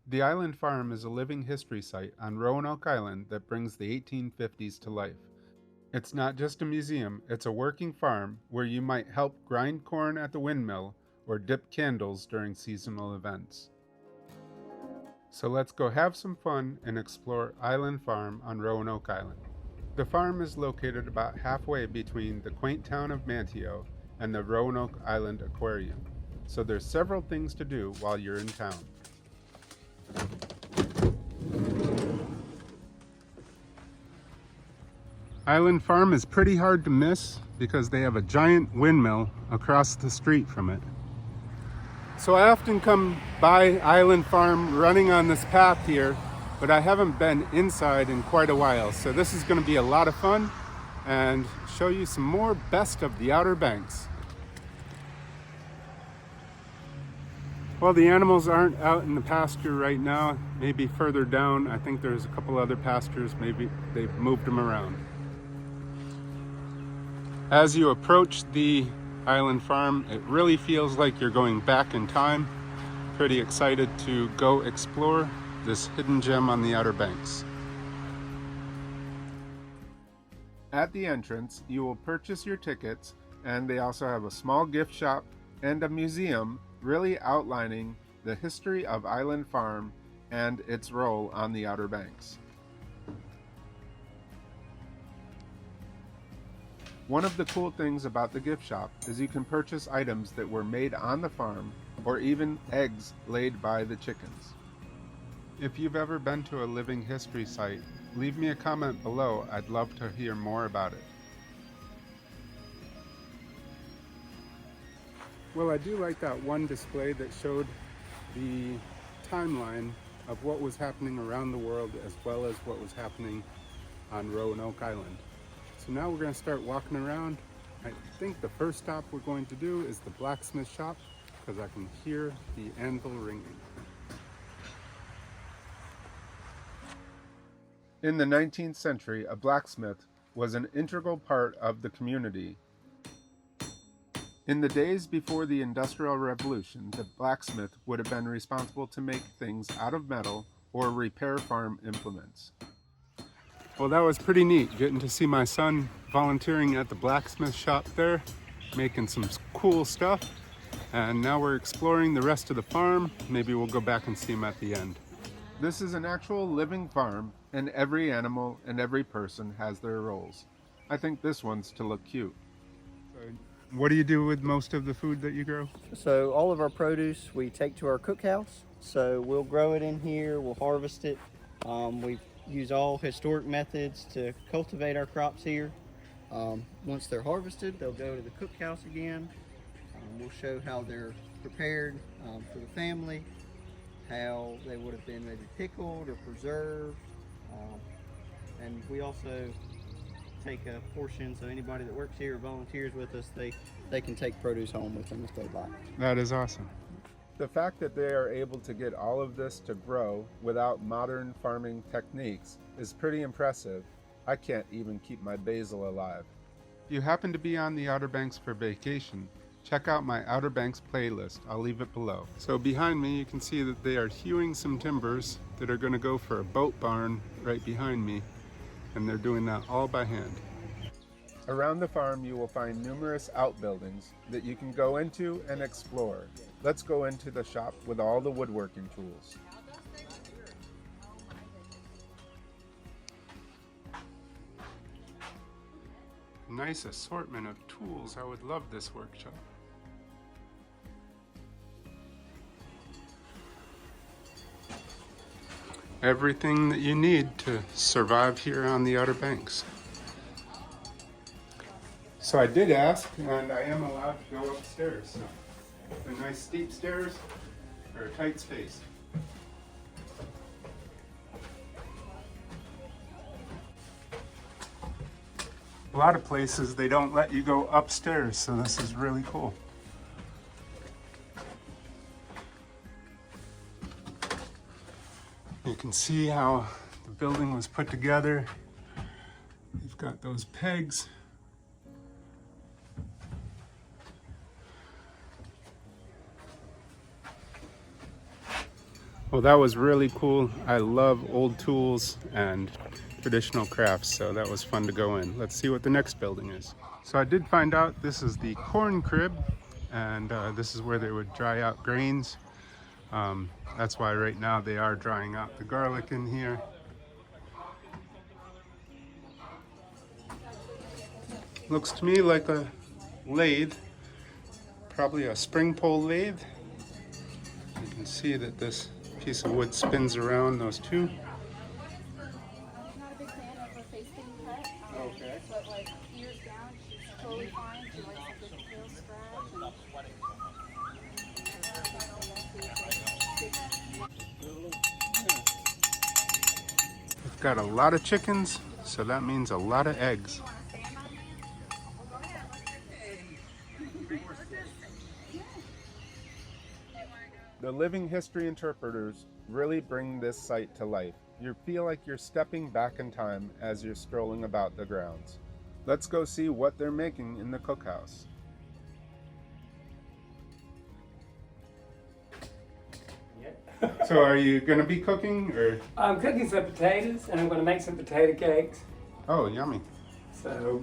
The Island Farm is a living history site on Roanoke Island that brings the 1850s to life. It's not just a museum, it's a working farm where you might help grind corn at the windmill or dip candles during seasonal events. So let's go have some fun and explore Island Farm on Roanoke Island. The farm is located about halfway between the quaint town of Manteo and the Roanoke Island Aquarium, so there's several things to do while you're in town. Island Farm is pretty hard to miss because they have a giant windmill across the street from it. So I often come by Island Farm running on this path here, but I haven't been inside in quite a while. So this is going to be a lot of fun and show you some more best of the Outer Banks. Well, the animals aren't out in the pasture right now, maybe further down. I think there's a couple other pastures, maybe they've moved them around. As you approach the Island Farm, it really feels like you're going back in time. Pretty excited to go explore this hidden gem on the Outer Banks. At the entrance, you will purchase your tickets, and they also have a small gift shop and a museum really outlining the history of Island Farm and its role on the Outer Banks. One of the cool things about the gift shop is you can purchase items that were made on the farm or even eggs laid by the chickens. If you've ever been to a living history site, leave me a comment below. I'd love to hear more about it. Well, I do like that one display that showed the timeline of what was happening around the world as well as what was happening on Roanoke Island. So now we're going to start walking around. I think the first stop we're going to do is the Blacksmith Shop because I can hear the anvil ringing. In the 19th century, a blacksmith was an integral part of the community. In the days before the Industrial Revolution, the blacksmith would have been responsible to make things out of metal or repair farm implements. Well, that was pretty neat, getting to see my son volunteering at the blacksmith shop there, making some cool stuff. And now we're exploring the rest of the farm. Maybe we'll go back and see him at the end. This is an actual living farm, and every animal and every person has their roles. I think this one's to look cute. What do you do with most of the food that you grow? So all of our produce we take to our cookhouse. So we'll grow it in here, we'll harvest it. We use all historic methods to cultivate our crops here. Once they're harvested, they'll go to the cookhouse again. We'll show how they're prepared for the family, how they would have been maybe pickled or preserved. And we also take a portion, so anybody that works here or volunteers with us, they can take produce home with them if they'd like. That is awesome. The fact that they are able to get all of this to grow without modern farming techniques is pretty impressive. I can't even keep my basil alive. If you happen to be on the Outer Banks for vacation, check out my Outer Banks playlist. I'll leave it below. So behind me you can see that they are hewing some timbers that are going to go for a boat barn right behind me, and they're doing that all by hand. Around the farm you will find numerous outbuildings that you can go into and explore. Let's go into the shop with all the woodworking tools. Nice assortment of tools. I would love this workshop. Everything that you need to survive here on the Outer Banks. So I did ask, and I am allowed to go upstairs. So a nice steep stairs or a tight space. A lot of places they don't let you go upstairs, so this is really cool. You can see how the building was put together. You've got those pegs. Well, Well, that was really cool. I love old tools and traditional crafts, so that was fun to go in. Let's see what the next building is. So I did find out this is the corn crib, and this is where they would dry out grains. That's why right now they are drying out the garlic in here. Looks to me like a lathe, probably a spring pole lathe. You can see that this piece of wood spins around those two. I'm not a big fan of her face being cut. Okay. But like ears down, she's totally fine. She likes a good tail scratch. We've got a lot of chickens, so that means a lot of eggs. The living history interpreters really bring this site to life. You feel like you're stepping back in time as you're strolling about the grounds. Let's go see what they're making in the cookhouse. So are you going to be cooking, or? I'm cooking some potatoes, and I'm going to make some potato cakes. Oh, yummy. So,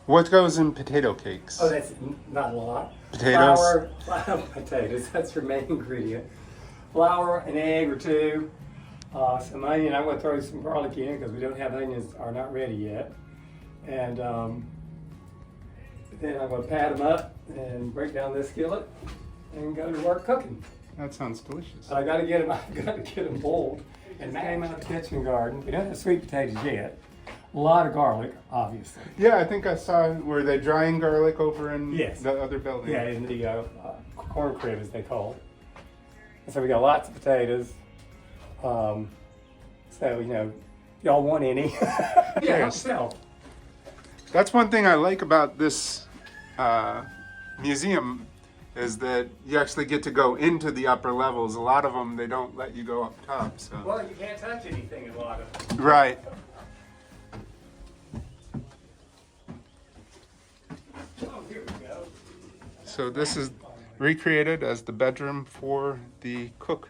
What goes in potato cakes? oh, that's not a lot. Potatoes? Flour, potatoes, that's your main ingredient. Flour, an egg or two, some onion. I'm going to throw some garlic in because we don't have onions, are not ready yet. And then I'm going to pat them up and break down this skillet and go to work cooking. That sounds delicious. But I've got to get them boiled. And that came out of the kitchen garden. We don't have sweet potatoes yet. A lot of garlic, obviously. Yeah, I think I saw, were they drying garlic over in Yes. the other building? Yeah, in the corn crib, as they call it. And so we got lots of potatoes. So, you know, y'all want any? Yeah, Yes. myself. That's one thing I like about this museum, is that you actually get to go into the upper levels. A lot of them, they don't let you go up top. So. Well, you can't touch anything in a lot of them. Right. Oh, here we go. So this is recreated as the bedroom for the cook.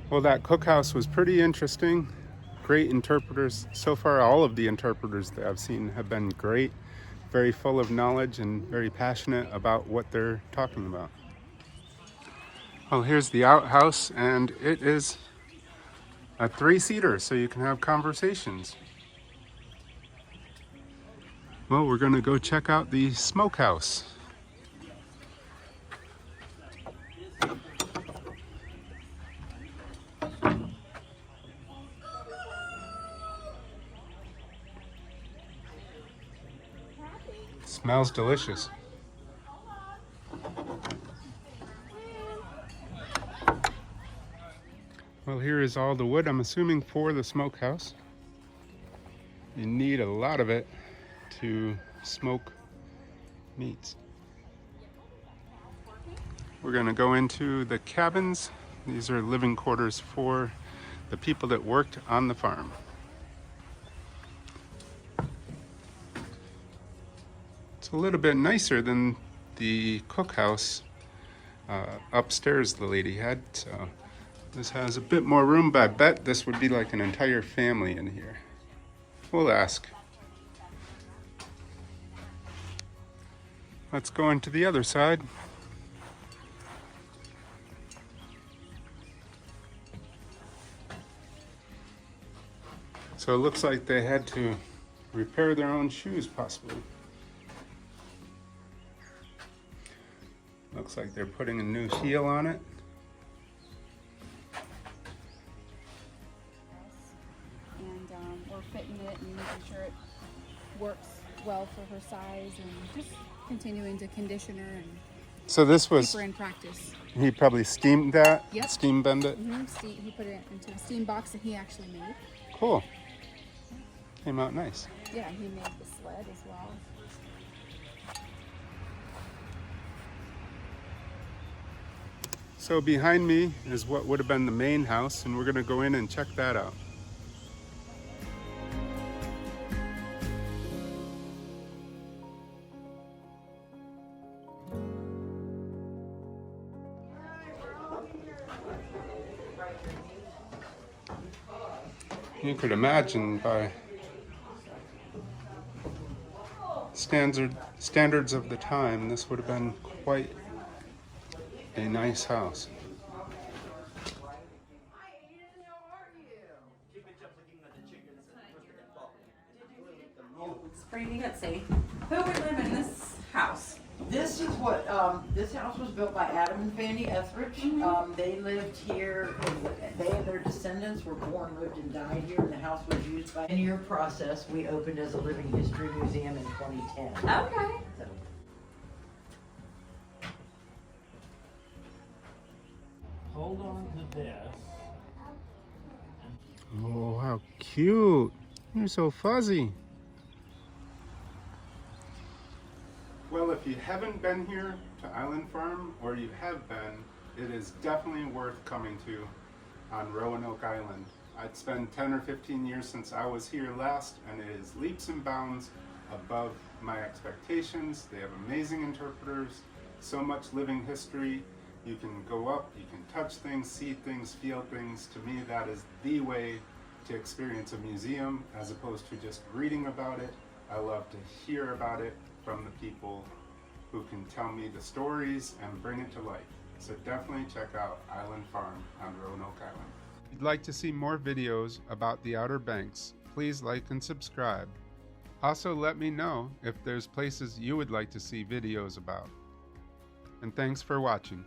Well, that cookhouse was pretty interesting. Great interpreters. So far, all of the interpreters that I've seen have been great, very full of knowledge and very passionate about what they're talking about. Well, here's the outhouse, and it is a 3-seater, so you can have conversations. Well, we're going to go check out the smokehouse. Smells delicious. Well, here is all the wood, I'm assuming, for the smokehouse. You need a lot of it to smoke meats. We're going to go into the cabins. These are living quarters for the people that worked on the farm. It's a little bit nicer than the cookhouse upstairs the lady had, so this has a bit more room, but I bet this would be like an entire family in here. We'll ask. Let's go into the other side. So it looks like they had to repair their own shoes, possibly. Looks like they're putting a new heel on it. And we're fitting it and making sure it works well for her size, and just continuing to condition her and So this was, keep her in practice. he probably steamed that? Yep. Steam bend it? He put it into a steam box that he actually made. Cool. Came out nice. Yeah, he made the sled as well. So behind me is what would have been the main house, and we're going to go in and check that out. You could imagine by standards of the time, this would have been quite a nice house. Spring, let's see. Who would live in this house? This is what, this house was built by Adam and Fanny Etheridge. They lived here, they and their descendants were born, lived and died here, and the house was used by, in your process, we opened as a living history museum in 2010. Okay. So, Hold on to this. Oh, how cute. You're so fuzzy. Well, if you haven't been here to Island Farm, or you have been, it is definitely worth coming to on Roanoke Island. It's been 10 or 15 years since I was here last, and it is leaps and bounds above my expectations. They have amazing interpreters, so much living history. You can go up, you can touch things, see things, feel things. To me, that is the way to experience a museum, as opposed to just reading about it. I love to hear about it from the people who can tell me the stories and bring it to life. So definitely check out Island Farm on Roanoke Island. If you'd like to see more videos about the Outer Banks, please like and subscribe. Also let me know if there's places you would like to see videos about. And thanks for watching.